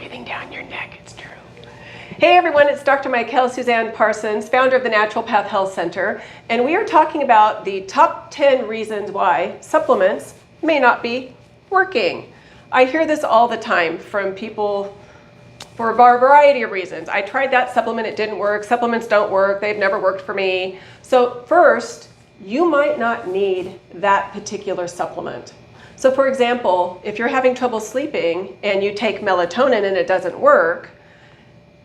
breathing down your neck, it's true. Hey everyone, it's Dr. Mikell Parsons, founder of the Natural Path Health Center, and we are talking about the top 10 reasons why supplements may not be working. I hear this all the time from people for a variety of reasons. I tried that supplement, it didn't work. Supplements don't work, they've never worked for me. So first, you might not need that particular supplement. So for example, if you're having trouble sleeping and you take melatonin and it doesn't work,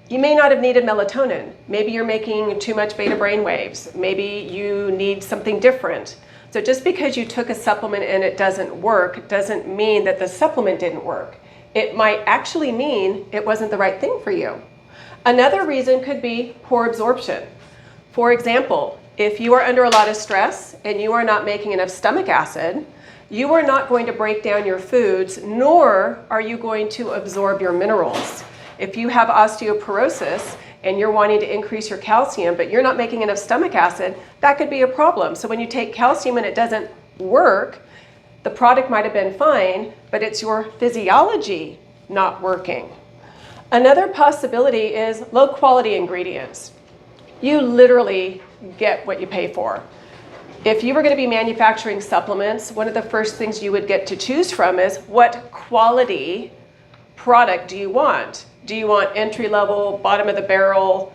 you may not have needed melatonin. Maybe you're making too much beta brain waves. Maybe you need something different. So just because you took a supplement and it doesn't work doesn't mean that the supplement didn't work. It might actually mean it wasn't the right thing for you. Another reason could be poor absorption. For example, if you are under a lot of stress and you are not making enough stomach acid, you are not going to break down your foods, nor are you going to absorb your minerals. If you have osteoporosis and you're wanting to increase your calcium, but you're not making enough stomach acid, that could be a problem. So when you take calcium and it doesn't work, the product might have been fine, but it's your physiology not working. Another possibility is low quality ingredients. You literally get what you pay for. If you were going to be manufacturing supplements, one of the first things you would get to choose from is what quality product do you want? Do you want entry-level, bottom of the barrel,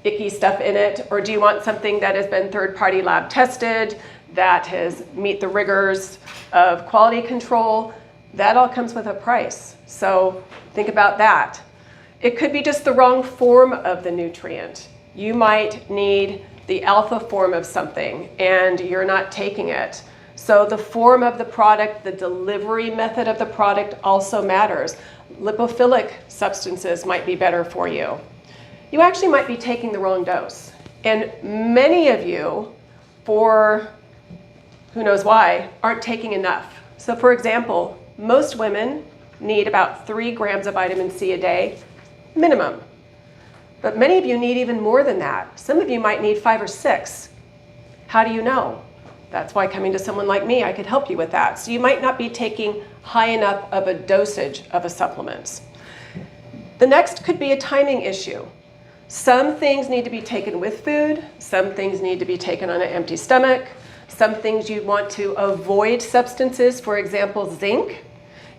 icky stuff in it? Or do you want something that has been third-party lab tested, that has meet the rigors of quality control? That all comes with a price. So think about that. It could be just the wrong form of the nutrient. You might need the alpha form of something and you're not taking it. So the form of the product, the delivery method of the product also matters. Lipophilic substances might be better for you. You actually might be taking the wrong dose. And many of you, for who knows why, aren't taking enough. So for example, most women need about 3 grams of vitamin C a day, minimum. But many of you need even more than that. Some of you might need 5 or 6. How do you know? That's why coming to someone like me, I could help you with that. So you might not be taking high enough of a dosage of a supplement. The next could be a timing issue. Some things need to be taken with food. Some things need to be taken on an empty stomach. Some things you want to avoid substances, for example, zinc.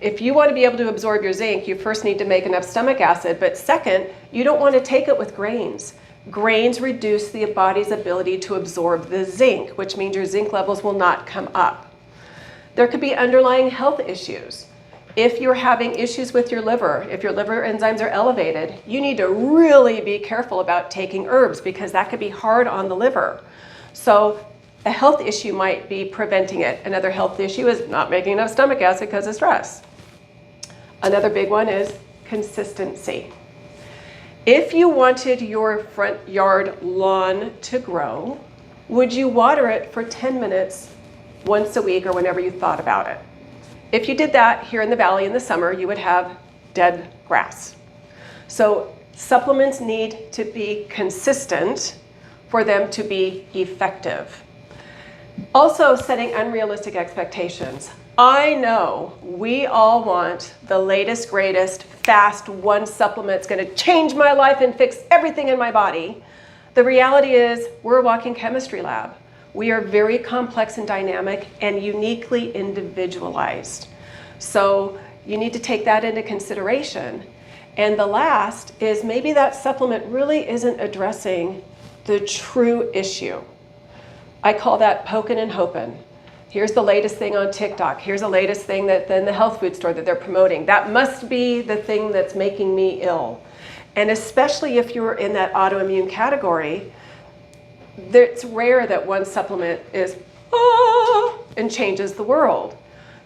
If you want to be able to absorb your zinc, you first need to make enough stomach acid. But second, you don't want to take it with grains. Grains reduce the body's ability to absorb the zinc, which means your zinc levels will not come up. There could be underlying health issues. If you're having issues with your liver, if your liver enzymes are elevated, you need to really be careful about taking herbs because that could be hard on the liver. So a health issue might be preventing it. Another health issue is not making enough stomach acid because of stress. Another big one is consistency. If you wanted your front yard lawn to grow, would you water it for 10 minutes once a week or whenever you thought about it? If you did that here in the valley in the summer, you would have dead grass. So supplements need to be consistent for them to be effective. Also, setting unrealistic expectations. I know we all want the latest, greatest, fast one supplement's going to change my life and fix everything in my body. The reality is we're a walking chemistry lab. We are very complex and dynamic and uniquely individualized. So you need to take that into consideration. And the last is maybe that supplement really isn't addressing the true issue. I call that poking and hoping. Here's the latest thing on TikTok. Here's the latest thing that in the health food store that they're promoting. That must be the thing that's making me ill. And especially if you're in that autoimmune category, it's rare that one supplement is and changes the world.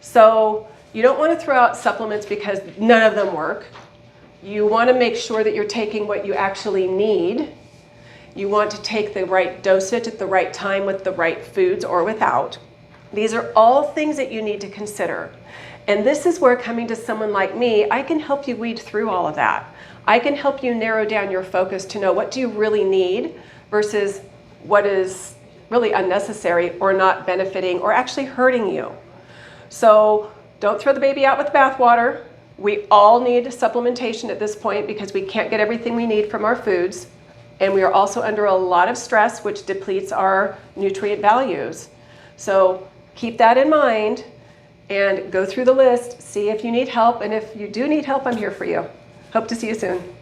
So you don't want to throw out supplements because none of them work. You want to make sure that you're taking what you actually need. You want to take the right dosage at the right time with the right foods or without. These are all things that you need to consider. And this is where coming to someone like me, I can help you weed through all of that. I can help you narrow down your focus to know what do you really need versus what is really unnecessary or not benefiting or actually hurting you. So don't throw the baby out with the bathwater. We all need supplementation at this point because we can't get everything we need from our foods. And we are also under a lot of stress, which depletes our nutrient values. So keep that in mind and go through the list, see if you need help. And if you do need help, I'm here for you. Hope to see you soon.